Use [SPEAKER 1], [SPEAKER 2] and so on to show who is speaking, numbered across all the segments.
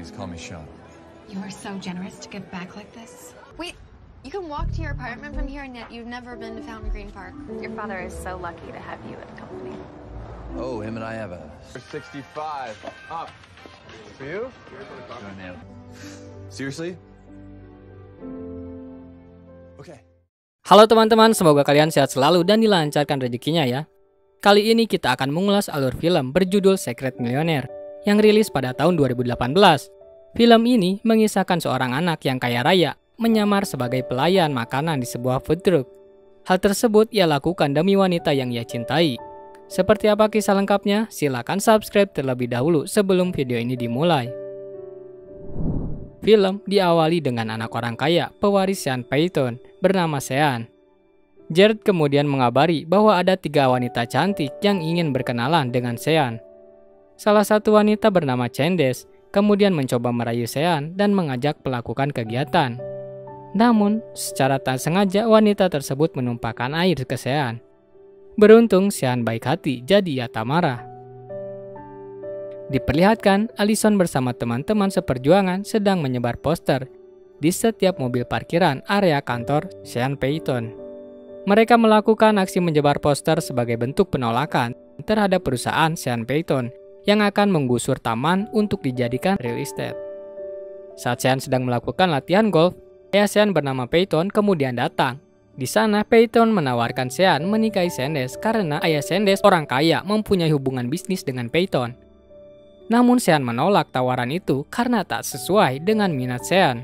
[SPEAKER 1] Please call me Sean.
[SPEAKER 2] You are so generous to give back like this.
[SPEAKER 3] Wait, you can walk to your apartment from here, and yet you've never been to Fountain Green Park.
[SPEAKER 4] Your father is so lucky to have you in company.
[SPEAKER 1] Oh, him and I have a 65 up. For you? Seriously? Okay.
[SPEAKER 5] Halo teman-teman, semoga kalian sehat selalu dan dilancarkan rezekinya ya. Kali ini kita akan mengulas alur film berjudul Secret Millionaire yang rilis pada tahun 2018. Film ini mengisahkan seorang anak yang kaya raya menyamar sebagai pelayan makanan di sebuah food truck. Hal tersebut ia lakukan demi wanita yang ia cintai. Seperti apa kisah lengkapnya? Silakan subscribe terlebih dahulu sebelum video ini dimulai. Film diawali dengan anak orang kaya, pewaris Sean Payton, bernama Sean. Jared kemudian mengabari bahwa ada 3 wanita cantik yang ingin berkenalan dengan Sean. Salah satu wanita bernama Candace kemudian mencoba merayu Sean dan mengajak melakukan kegiatan. Namun, secara tak sengaja wanita tersebut menumpahkan air ke Sean. Beruntung Sean baik hati, jadi ia tak marah. Diperlihatkan, Allison bersama teman-teman seperjuangan sedang menyebar poster di setiap mobil parkiran area kantor Sean Payton. Mereka melakukan aksi menyebar poster sebagai bentuk penolakan terhadap perusahaan Sean Payton yang akan menggusur taman untuk dijadikan real estate. Saat Sean sedang melakukan latihan golf, ayah Sean bernama Payton kemudian datang. Di sana, Payton menawarkan Sean menikahi Candace karena ayah Candace orang kaya mempunyai hubungan bisnis dengan Payton. Namun Sean menolak tawaran itu karena tak sesuai dengan minat Sean.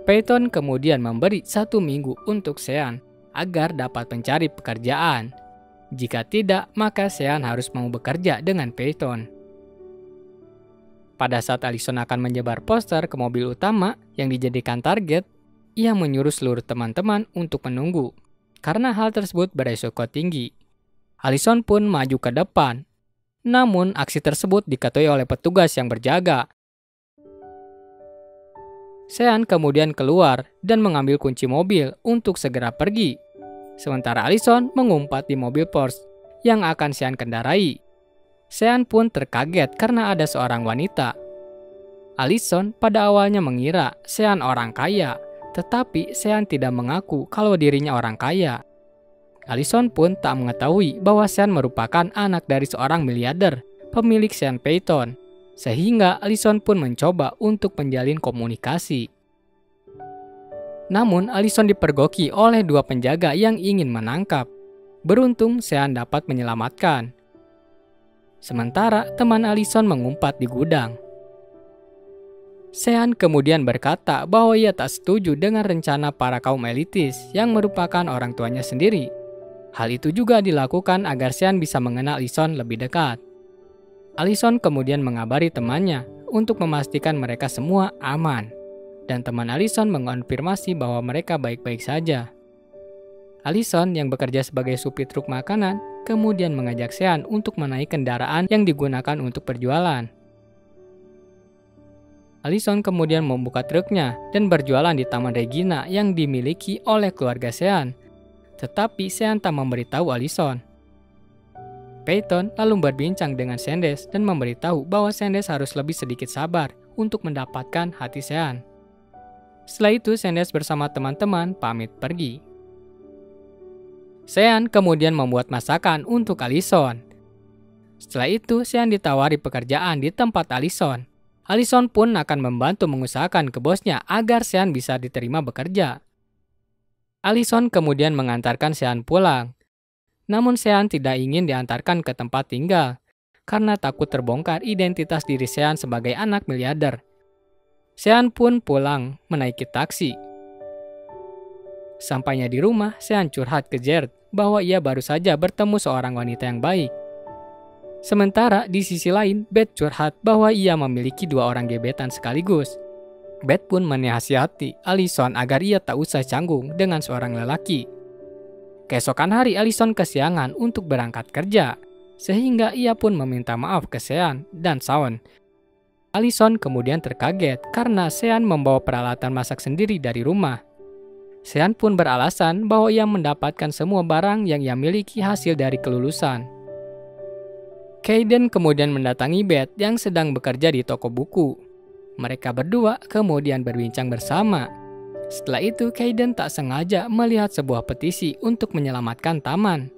[SPEAKER 5] Payton kemudian memberi 1 minggu untuk Sean agar dapat mencari pekerjaan. Jika tidak, maka Sean harus mau bekerja dengan Payton. Pada saat Allison akan menyebar poster ke mobil utama yang dijadikan target, ia menyuruh seluruh teman-teman untuk menunggu, karena hal tersebut beresiko tinggi. Allison pun maju ke depan, namun aksi tersebut diketahui oleh petugas yang berjaga. Sean kemudian keluar dan mengambil kunci mobil untuk segera pergi, sementara Allison mengumpat di mobil Porsche yang akan Sean kendarai. Sean pun terkaget karena ada seorang wanita. Allison pada awalnya mengira Sean orang kaya, tetapi Sean tidak mengaku kalau dirinya orang kaya. Allison pun tak mengetahui bahwa Sean merupakan anak dari seorang miliarder, pemilik Sean Payton, sehingga Allison pun mencoba untuk menjalin komunikasi. Namun Allison dipergoki oleh 2 penjaga yang ingin menangkap. Beruntung Sean dapat menyelamatkan. Sementara teman Allison mengumpat di gudang. Sean kemudian berkata bahwa ia tak setuju dengan rencana para kaum elitis yang merupakan orang tuanya sendiri. Hal itu juga dilakukan agar Sean bisa mengenal Allison lebih dekat. Allison kemudian mengabari temannya untuk memastikan mereka semua aman. Dan teman Allison mengonfirmasi bahwa mereka baik-baik saja. Allison yang bekerja sebagai supir truk makanan kemudian mengajak Sean untuk menaiki kendaraan yang digunakan untuk perjualan. Allison kemudian membuka truknya dan berjualan di Taman Regina yang dimiliki oleh keluarga Sean. Tetapi Sean tak memberitahu Allison. Payton lalu berbincang dengan Candace dan memberitahu bahwa Candace harus lebih sedikit sabar untuk mendapatkan hati Sean. Setelah itu Candace bersama teman-teman pamit pergi. Sean kemudian membuat masakan untuk Allison. Setelah itu Sean ditawari pekerjaan di tempat Allison. Allison pun akan membantu mengusahakan ke bosnya agar Sean bisa diterima bekerja. Allison kemudian mengantarkan Sean pulang. Namun Sean tidak ingin diantarkan ke tempat tinggal karena takut terbongkar identitas diri Sean sebagai anak miliarder. Sean pun pulang menaiki taksi. Sampainya di rumah, Sean curhat ke Jared bahwa ia baru saja bertemu seorang wanita yang baik. Sementara di sisi lain, Beth curhat bahwa ia memiliki 2 orang gebetan sekaligus. Beth pun menasihati Allison agar ia tak usah canggung dengan seorang lelaki. Keesokan hari Allison kesiangan untuk berangkat kerja, sehingga ia pun meminta maaf ke Sean dan Shawn. Allison kemudian terkaget karena Sean membawa peralatan masak sendiri dari rumah. Sean pun beralasan bahwa ia mendapatkan semua barang yang ia miliki hasil dari kelulusan. Kaden kemudian mendatangi Beth yang sedang bekerja di toko buku. Mereka berdua kemudian berbincang bersama. Setelah itu, Kayden tak sengaja melihat sebuah petisi untuk menyelamatkan taman.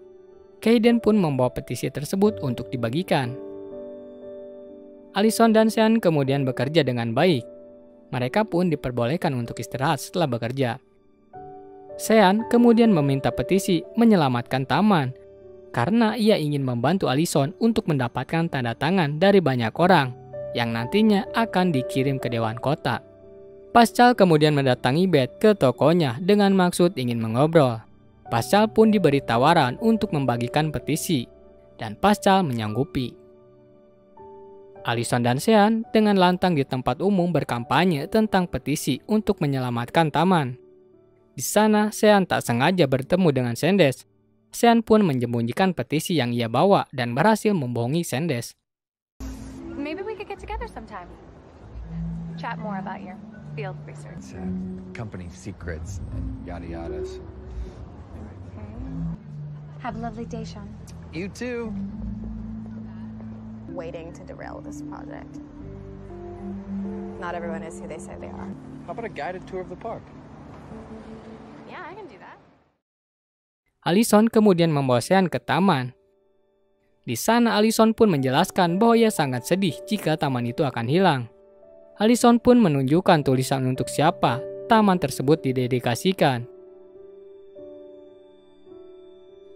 [SPEAKER 5] Kayden pun membawa petisi tersebut untuk dibagikan. Allison dan Sean kemudian bekerja dengan baik. Mereka pun diperbolehkan untuk istirahat setelah bekerja. Sean kemudian meminta petisi menyelamatkan taman karena ia ingin membantu Allison untuk mendapatkan tanda tangan dari banyak orang yang nantinya akan dikirim ke Dewan Kota. Pascal kemudian mendatangi Beth ke tokonya dengan maksud ingin mengobrol. Pascal pun diberi tawaran untuk membagikan petisi, dan Pascal menyanggupi. Allison dan Sean dengan lantang di tempat umum berkampanye tentang petisi untuk menyelamatkan taman. Di sana, Sean tak sengaja bertemu dengan Sandes. Sean pun menyembunyikan petisi yang ia bawa dan berhasil membohongi Sandes.
[SPEAKER 4] Maybe we could get together sometime. Chat more about your field research.
[SPEAKER 1] Company secrets and yada yada.
[SPEAKER 3] Have a lovely day, Sean.
[SPEAKER 1] You too.
[SPEAKER 6] Waiting to derail this project. Not everyone is who they say they are.
[SPEAKER 1] How about a guided tour of the park?
[SPEAKER 4] Yeah, I can do that.
[SPEAKER 5] Allison kemudian membawa Sean ke taman. Di sana Allison pun menjelaskan bahwa ia sangat sedih jika taman itu akan hilang. Allison pun menunjukkan tulisan untuk siapa taman tersebut didedikasikan.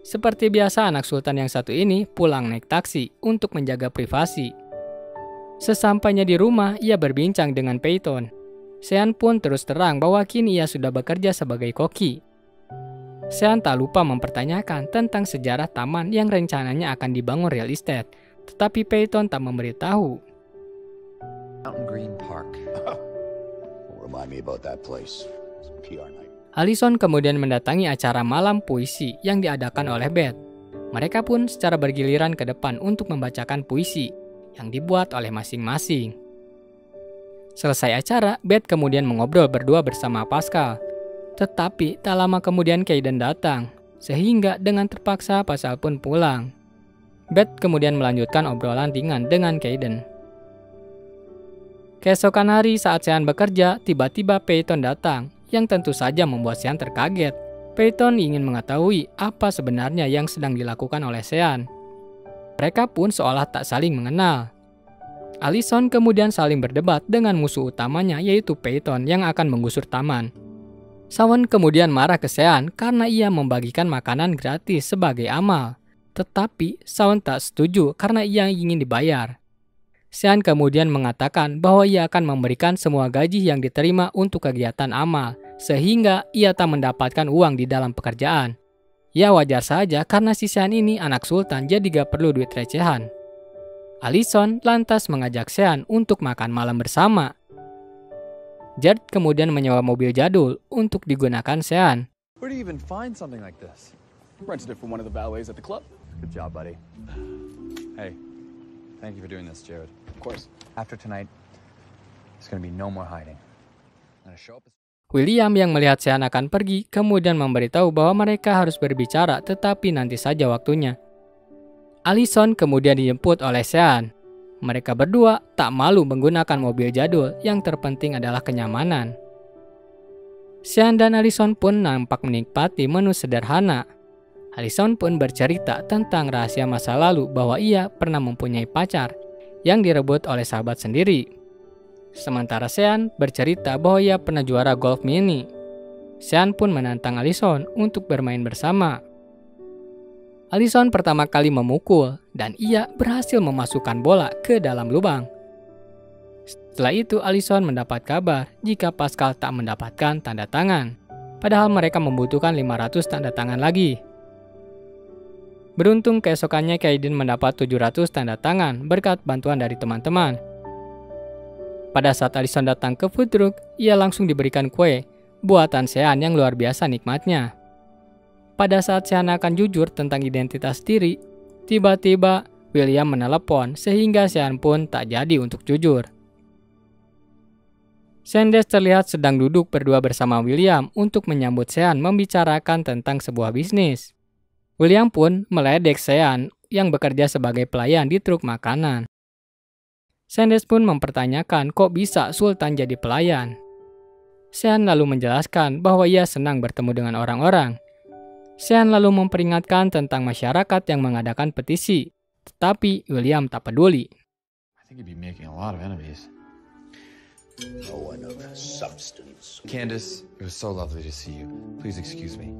[SPEAKER 5] Seperti biasa, anak sultan yang satu ini pulang naik taksi untuk menjaga privasi. Sesampainya di rumah, ia berbincang dengan Peyton. Sean pun terus terang bahwa kini ia sudah bekerja sebagai koki. Sean tak lupa mempertanyakan tentang sejarah taman yang rencananya akan dibangun real estate, tetapi Peyton tak memberitahu.
[SPEAKER 1] Mountain Green Park.
[SPEAKER 7] Remind me about that place. It's PR night.
[SPEAKER 5] Allison kemudian mendatangi acara malam puisi yang diadakan oleh Beth. Mereka pun secara bergiliran ke depan untuk membacakan puisi yang dibuat oleh masing-masing. Selesai acara, Beth kemudian mengobrol berdua bersama Pascal. Tetapi tak lama kemudian Kayden datang, sehingga dengan terpaksa Pascal pun pulang. Beth kemudian melanjutkan obrolan ringan dengan Kayden. Keesokan hari saat Sean bekerja, tiba-tiba Peyton datang, yang tentu saja membuat Sean terkaget. Peyton ingin mengetahui apa sebenarnya yang sedang dilakukan oleh Sean. Mereka pun seolah tak saling mengenal. Allison kemudian saling berdebat dengan musuh utamanya yaitu Peyton yang akan menggusur taman. Shawn kemudian marah ke Sean karena ia membagikan makanan gratis sebagai amal. Tetapi Shawn tak setuju karena ia ingin dibayar. Sean kemudian mengatakan bahwa ia akan memberikan semua gaji yang diterima untuk kegiatan amal, sehingga ia tak mendapatkan uang di dalam pekerjaan. Ya wajar saja karena si Sean ini anak sultan jadi gak perlu duit recehan. Allison lantas mengajak Sean untuk makan malam bersama. Jared kemudian menyewa mobil jadul untuk digunakan Sean.
[SPEAKER 1] Where do you even find something like this?
[SPEAKER 7] Rented it from one of the valets at the club.
[SPEAKER 1] Good job, buddy. Hey, thank you for doing this, Jared.
[SPEAKER 7] Of course.
[SPEAKER 1] After tonight, there's gonna be no more hiding. I'm gonna show up.
[SPEAKER 5] William yang melihat Sean akan pergi kemudian memberitahu bahwa mereka harus berbicara tetapi nanti saja waktunya. Allison kemudian dijemput oleh Sean. Mereka berdua tak malu menggunakan mobil jadul, yang terpenting adalah kenyamanan. Sean dan Allison pun nampak menikmati menu sederhana. Allison pun bercerita tentang rahasia masa lalu bahwa ia pernah mempunyai pacar yang direbut oleh sahabat sendiri. Sementara Sean bercerita bahwa ia pernah juara golf mini. Sean pun menantang Allison untuk bermain bersama. Allison pertama kali memukul dan ia berhasil memasukkan bola ke dalam lubang. Setelah itu Allison mendapat kabar jika Pascal tak mendapatkan tanda tangan, padahal mereka membutuhkan 500 tanda tangan lagi. Beruntung keesokannya Kayden mendapat 700 tanda tangan berkat bantuan dari teman-teman. Pada saat Allison datang ke food truck, ia langsung diberikan kue buatan Sean yang luar biasa nikmatnya. Pada saat Sean akan jujur tentang identitas diri, tiba-tiba William menelepon sehingga Sean pun tak jadi untuk jujur. Sandes terlihat sedang duduk berdua bersama William untuk menyambut Sean membicarakan tentang sebuah bisnis. William pun meledek Sean yang bekerja sebagai pelayan di truk makanan. Sanders pun mempertanyakan kok bisa Sultan jadi pelayan. Sean lalu menjelaskan bahwa ia senang bertemu dengan orang-orang. Sean lalu memperingatkan tentang masyarakat yang mengadakan petisi, tetapi William tak peduli.
[SPEAKER 1] I think you'd be making a lot of enemies.
[SPEAKER 7] No one of substance.
[SPEAKER 1] Candace, it was so lovely to see you. Please excuse me.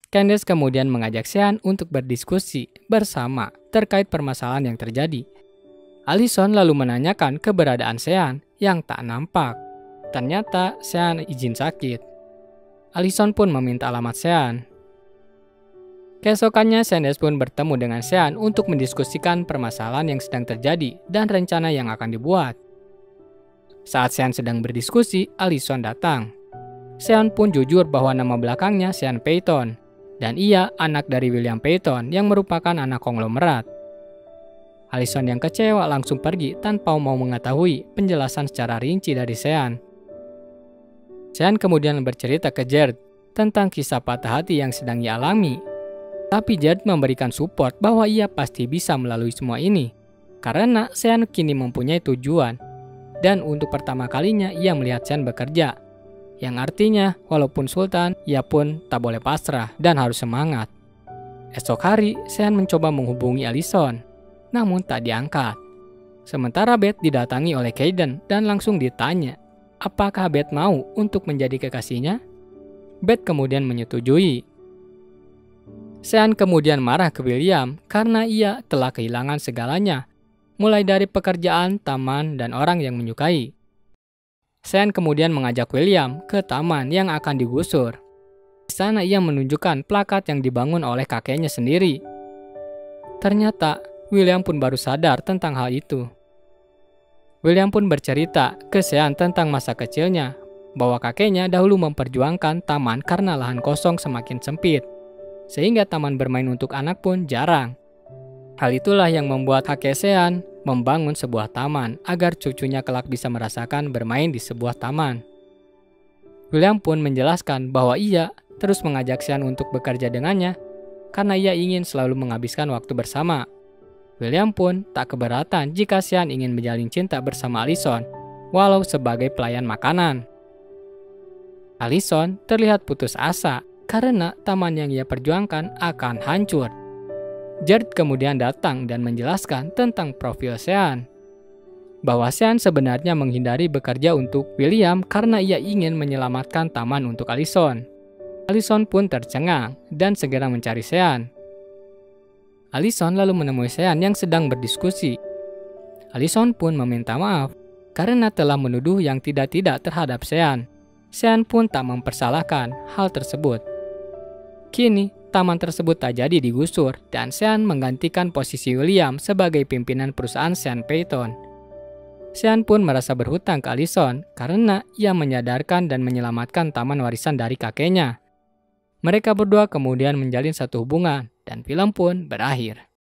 [SPEAKER 5] Candace kemudian mengajak Sean untuk berdiskusi bersama terkait permasalahan yang terjadi. Allison lalu menanyakan keberadaan Sean yang tak nampak. Ternyata Sean izin sakit. Allison pun meminta alamat Sean. Keesokannya Sanders pun bertemu dengan Sean untuk mendiskusikan permasalahan yang sedang terjadi dan rencana yang akan dibuat. Saat Sean sedang berdiskusi, Allison datang. Sean pun jujur bahwa nama belakangnya Sean Payton, dan ia anak dari William Payton yang merupakan anak konglomerat. Allison yang kecewa langsung pergi tanpa mau mengetahui penjelasan secara rinci dari Sean. Sean kemudian bercerita ke Jared tentang kisah patah hati yang sedang ia alami. Tapi Jared memberikan support bahwa ia pasti bisa melalui semua ini, karena Sean kini mempunyai tujuan. Dan untuk pertama kalinya ia melihat Sean bekerja. Yang artinya, walaupun Sultan, ia pun tak boleh pasrah dan harus semangat. Esok hari, Sean mencoba menghubungi Allison, namun tak diangkat. Sementara Beth didatangi oleh Kayden dan langsung ditanya, apakah Beth mau untuk menjadi kekasihnya? Beth kemudian menyetujui. Sean kemudian marah ke William karena ia telah kehilangan segalanya, mulai dari pekerjaan, taman, dan orang yang menyukai. Sean kemudian mengajak William ke taman yang akan digusur. Di sana ia menunjukkan plakat yang dibangun oleh kakeknya sendiri. Ternyata William pun baru sadar tentang hal itu. William pun bercerita ke Sean tentang masa kecilnya, bahwa kakeknya dahulu memperjuangkan taman karena lahan kosong semakin sempit, sehingga taman bermain untuk anak pun jarang. Hal itulah yang membuat kakek Sean membangun sebuah taman agar cucunya kelak bisa merasakan bermain di sebuah taman. William pun menjelaskan bahwa ia terus mengajak Sean untuk bekerja dengannya karena ia ingin selalu menghabiskan waktu bersama. William pun tak keberatan jika Sean ingin menjalin cinta bersama Allison, walau sebagai pelayan makanan. Allison terlihat putus asa karena taman yang ia perjuangkan akan hancur. Jared kemudian datang dan menjelaskan tentang profil Sean, bahwa Sean sebenarnya menghindari bekerja untuk William karena ia ingin menyelamatkan taman untuk Allison. Allison pun tercengang dan segera mencari Sean. Allison lalu menemui Sean yang sedang berdiskusi. Allison pun meminta maaf karena telah menuduh yang tidak-tidak terhadap Sean. Sean pun tak mempersalahkan hal tersebut. Kini, taman tersebut tak jadi digusur dan Sean menggantikan posisi William sebagai pimpinan perusahaan Sean Payton. Sean pun merasa berhutang ke Allison karena ia menyadarkan dan menyelamatkan taman warisan dari kakeknya. Mereka berdua kemudian menjalin satu hubungan dan film pun berakhir.